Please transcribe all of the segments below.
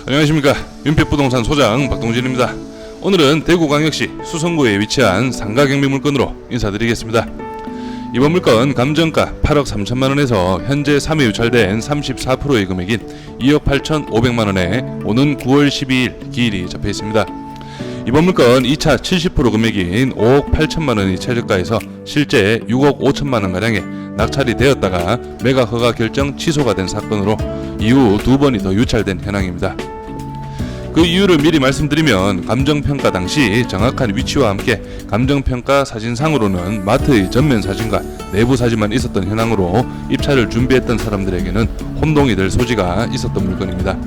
안녕하십니까. 윤빛부동산 소장 박동진입니다. 오늘은 대구광역시 수성구에 위치한 상가경매 물건으로 인사드리겠습니다. 이번 물건 감정가 8억 3천만원에서 현재 3회 유찰된 34%의 금액인 2억 8천5백만원에 오는 9월 12일 기일이 잡혀있습니다. 이번 물건 2차 70% 금액인 5억 8천만원이 최저가에서 실제 6억 5천만원가량의 낙찰이 되었다가 매각 허가 결정 취소가 된 사건으로 이후 2번이 더 유찰된 현황입니다. 그 이유를 미리 말씀드리면 감정평가 당시 정확한 위치와 함께 감정평가 사진상으로는 마트의 전면 사진과 내부 사진만 있었던 현황으로 입찰을 준비했던 사람들에게는 혼동이 될 소지가 있었던 물건입니다.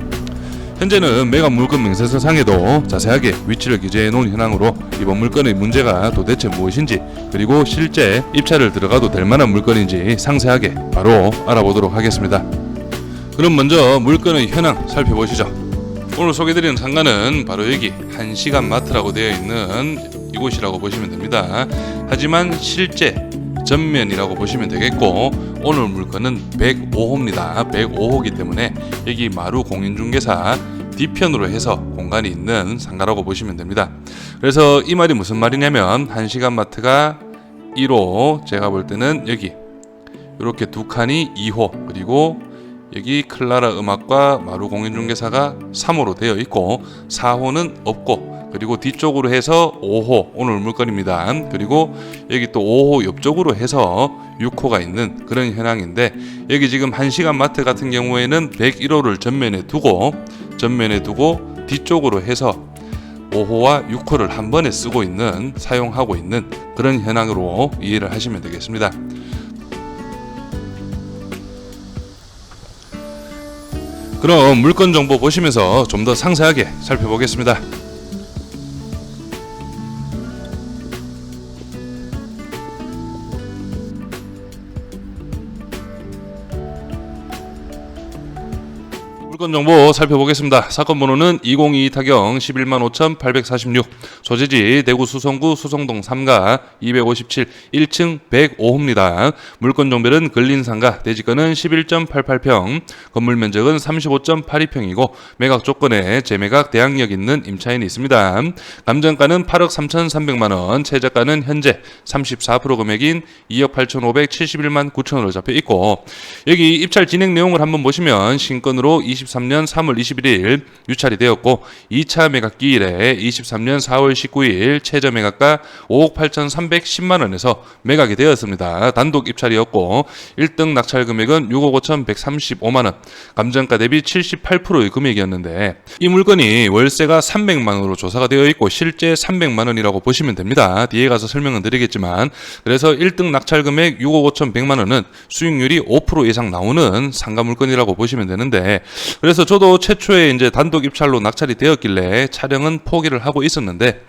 현재는 매각 물건 명세서상에도 자세하게 위치를 기재해 놓은 현황으로 이번 물건의 문제가 도대체 무엇인지, 그리고 실제 입찰을 들어가도 될 만한 물건인지 상세하게 바로 알아보도록 하겠습니다. 그럼 먼저 물건의 현황 살펴보시죠. 오늘 소개드리는 상가는 바로 여기 한시간 마트라고 되어 있는 이곳이라고 보시면 됩니다. 하지만 실제 전면이라고 보시면 되겠고, 오늘 물건은 105호입니다. 105호이기 때문에 여기 마루 공인중개사 뒤편으로 해서 공간이 있는 상가라고 보시면 됩니다. 그래서 이 말이 무슨 말이냐면, 한시간 마트가 1호, 제가 볼 때는 여기 이렇게 두 칸이 2호, 그리고 여기 클라라 음악과 마루 공인중개사가 3호로 되어 있고 4호는 없고, 그리고 뒤쪽으로 해서 5호 오늘 물건입니다. 그리고 여기 또 5호 옆쪽으로 해서 6호가 있는 그런 현황인데, 여기 지금 한시간 마트 같은 경우에는 101호를 전면에 두고 뒤쪽으로 해서 5호와 6호를 한 번에 쓰고 있는, 사용하고 있는 그런 현황으로 이해를 하시면 되겠습니다. 그럼 물건 정보 보시면서 좀 더 상세하게 살펴보겠습니다. 물건 정보 살펴보겠습니다. 사건 번호는 2022 타경 115,846, 소재지 대구 수성구 수성동 3가 257 1층 105호입니다. 물건 종별은 근린상가, 대지권은 11.88평, 건물 면적은 35.82평이고 매각 조건에 재매각 대항력 있는 임차인이 있습니다. 감정가는 8억 3,300만원, 최저가는 현재 34% 금액인 2억 8,571만 9천원으로 잡혀있고, 여기 입찰 진행 내용을 한번 보시면 신건으로 23년 3월 21일 유찰이 되었고, 2차 매각 기일에 23년 4월 19일 최저 매각가 5억 8,310만원에서 매각이 되었습니다. 단독 입찰이었고 1등 낙찰 금액은 6억 5,135만원, 감정가 대비 78%의 금액이었는데, 이 물건이 월세가 300만원으로 조사가 되어 있고 실제 300만원이라고 보시면 됩니다. 뒤에 가서 설명은 드리겠지만, 그래서 1등 낙찰 금액 6억 5,100만원은 수익률이 5% 이상 나오는 상가 물건이라고 보시면 되는데, 그래서 저도 최초에 이제 단독 입찰로 낙찰이 되었길래 촬영은 포기를 하고 있었는데,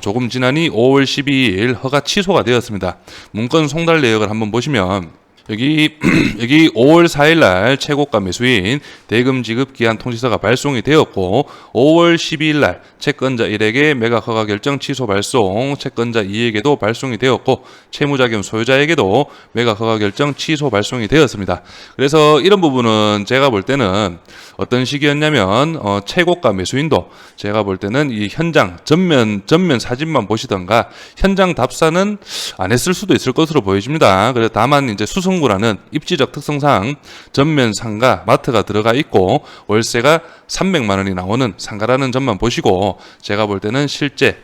조금 지나니 5월 12일 허가 취소가 되었습니다. 문건 송달 내역을 한번 보시면 여기 5월 4일 날 최고가 매수인 대금 지급 기한 통지서가 발송이 되었고, 5월 12일 날 채권자 1에게 매각 허가 결정 취소 발송, 채권자 2에게도 발송이 되었고 채무자 겸 소유자에게도 매각 허가 결정 취소 발송이 되었습니다. 그래서 이런 부분은 제가 볼 때는 어떤 식이었냐면, 최고가 매수인도 제가 볼 때는 이 현장 전면 사진만 보시던가 현장 답사는 안 했을 수도 있을 것으로 보여집니다. 그래서 다만 이제 수성구라는 입지적 특성상 전면 상가 마트가 들어가 있고 월세가 300만 원이 나오는 상가라는 점만 보시고, 제가 볼 때는 실제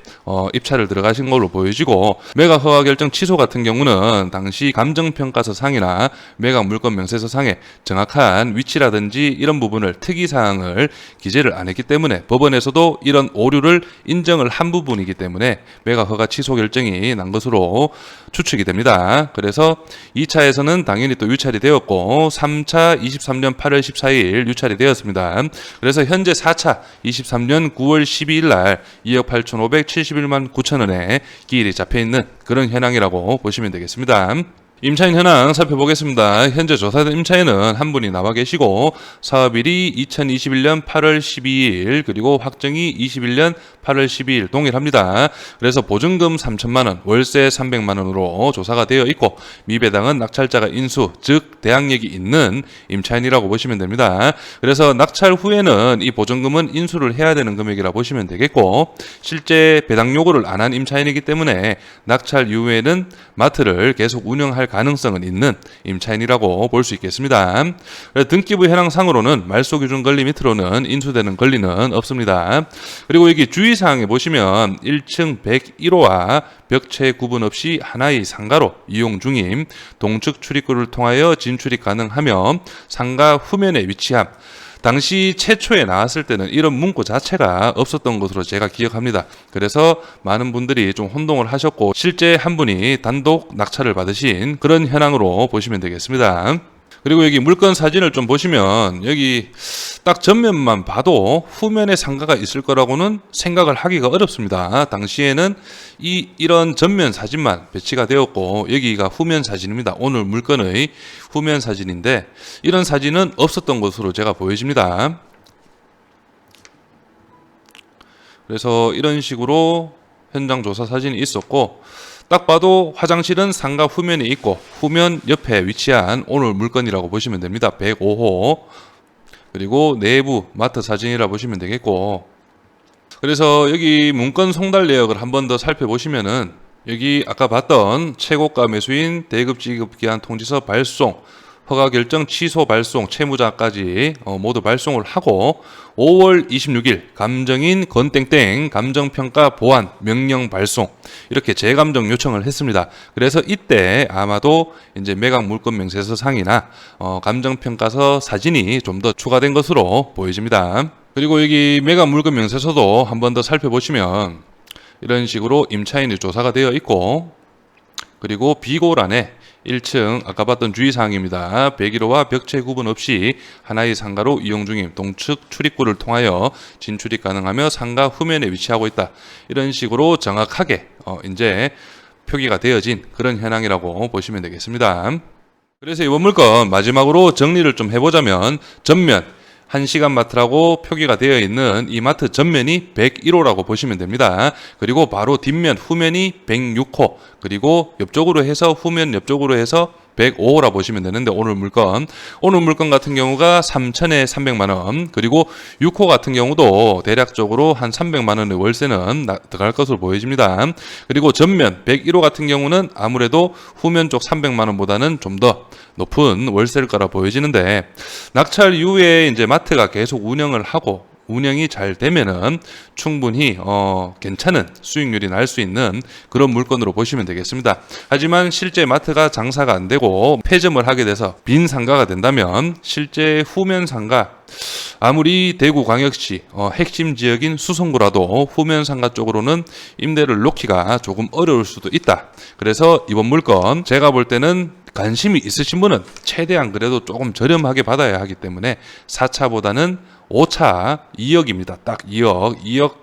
입찰을 들어가신 걸로 보여지고, 매각 허가 결정 취소 같은 경우는 당시 감정평가서 상이나 매각 물건 명세서 상에 정확한 위치라든지 이런 부분을 특이사항을 기재를 안 했기 때문에 법원에서도 이런 오류를 인정을 한 부분이기 때문에 매각 허가 취소 결정이 난 것으로 추측이 됩니다. 그래서 2차에서는 당연히 또 유찰이 되었고 3차 23년 8월 14일 유찰이 되었습니다. 그래서 현재 4차 23년 9월 12일 날 2억 8,571만 9천원에 기일이 잡혀있는 그런 현황이라고 보시면 되겠습니다. 임차인 현황 살펴보겠습니다. 현재 조사된 임차인은 한 분이 나와 계시고, 사업일이 2021년 8월 12일, 그리고 확정이 21년 8월 12일 동일합니다. 그래서 보증금 3천만원, 월세 300만원으로 조사가 되어 있고 미배당은 낙찰자가 인수, 즉 대항력이 있는 임차인이라고 보시면 됩니다. 그래서 낙찰 후에는 이 보증금은 인수를 해야 되는 금액이라 보시면 되겠고 실제 배당 요구를 안 한 임차인이기 때문에 낙찰 이후에는 마트를 계속 운영할 가능성은 있는 임차인이라고 볼 수 있겠습니다. 등기부 현황상으로는 말소기준 권리 밑으로는 인수되는 권리는 없습니다. 그리고 여기 주의사항에 보시면 1층 101호와 벽체 구분 없이 하나의 상가로 이용 중임, 동측 출입구를 통하여 진출이 가능하며 상가 후면에 위치함. 당시 최초에 나왔을 때는 이런 문구 자체가 없었던 것으로 제가 기억합니다. 그래서 많은 분들이 좀 혼동을 하셨고 실제 한 분이 단독 낙찰을 받으신 그런 현황으로 보시면 되겠습니다. 그리고 여기 물건 사진을 좀 보시면 여기 딱 전면만 봐도 후면에 상가가 있을 거라고는 생각을 하기가 어렵습니다. 당시에는 이런 전면 사진만 배치가 되었고 여기가 후면 사진입니다. 오늘 물건의 후면 사진인데 이런 사진은 없었던 것으로 제가 보여집니다. 그래서 이런 식으로 현장 조사 사진이 있었고 딱 봐도 화장실은 상가 후면에 있고 후면 옆에 위치한 오늘 물건이라고 보시면 됩니다. 105호. 그리고 내부 마트 사진이라 보시면 되겠고 그래서 여기 문건 송달 내역을 한 번 더 살펴보시면은 여기 아까 봤던 최고가 매수인 대급 지급 기한 통지서 발송 허가 결정 취소 발송 채무자까지 모두 발송을 하고 5월 26일 감정인 건땡땡 감정평가 보완 명령 발송 이렇게 재감정 요청을 했습니다. 그래서 이때 아마도 이제 매각 물건 명세서 상이나 감정평가서 사진이 좀 더 추가된 것으로 보여집니다. 그리고 여기 매각 물건 명세서도 한 번 더 살펴보시면 이런 식으로 임차인이 조사가 되어 있고 그리고 비고란에 1층 아까 봤던 주의사항입니다. 101호와 벽체 구분 없이 하나의 상가로 이용 중임 동측 출입구를 통하여 진출이 가능하며 상가 후면에 위치하고 있다. 이런 식으로 정확하게 이제 표기가 되어진 그런 현황이라고 보시면 되겠습니다. 그래서 이번 물건 마지막으로 정리를 좀 해보자면 전면 1시간 마트라고 표기가 되어 있는 이 마트 전면이 101호라고 보시면 됩니다. 그리고 바로 뒷면 후면이 106호 그리고 옆쪽으로 해서 후면 옆쪽으로 해서 105호라 보시면 되는데 오늘 물건 같은 경우가 3천에 300만 원 그리고 6호 같은 경우도 대략적으로 한 300만 원의 월세는 들어갈 것으로 보여집니다. 그리고 전면 101호 같은 경우는 아무래도 후면 쪽 300만 원보다는 좀 더 높은 월세일 거라 보여지는데 낙찰 이후에 이제 마트가 계속 운영을 하고 운영이 잘 되면은 충분히 괜찮은 수익률이 날 수 있는 그런 물건으로 보시면 되겠습니다. 하지만 실제 마트가 장사가 안 되고 폐점을 하게 돼서 빈 상가가 된다면 실제 후면 상가 아무리 대구광역시 핵심 지역인 수성구라도 후면 상가 쪽으로는 임대를 놓기가 조금 어려울 수도 있다. 그래서 이번 물건 제가 볼 때는 관심이 있으신 분은 최대한 그래도 조금 저렴하게 받아야 하기 때문에 4차보다는 5차 2억입니다. 딱 2억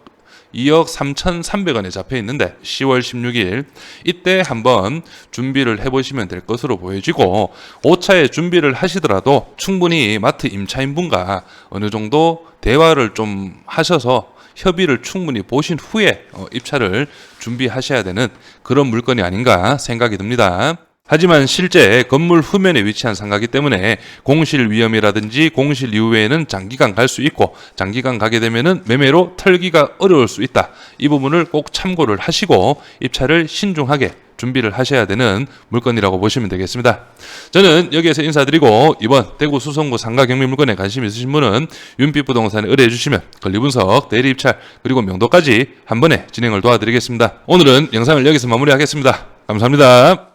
3,300원에 잡혀 있는데 10월 16일 이때 한번 준비를 해보시면 될 것으로 보여지고 5차에 준비를 하시더라도 충분히 마트 임차인분과 어느 정도 대화를 좀 하셔서 협의를 충분히 보신 후에 입찰을 준비하셔야 되는 그런 물건이 아닌가 생각이 듭니다. 하지만 실제 건물 후면에 위치한 상가이기 때문에 공실 위험이라든지 공실 이후에는 장기간 갈 수 있고 장기간 가게 되면은 매매로 털기가 어려울 수 있다. 이 부분을 꼭 참고를 하시고 입찰을 신중하게 준비를 하셔야 되는 물건이라고 보시면 되겠습니다. 저는 여기에서 인사드리고 이번 대구 수성구 상가 경매 물건에 관심 있으신 분은 윤빛부동산에 의뢰해 주시면 권리분석, 대리입찰 그리고 명도까지 한 번에 진행을 도와드리겠습니다. 오늘은 영상을 여기서 마무리하겠습니다. 감사합니다.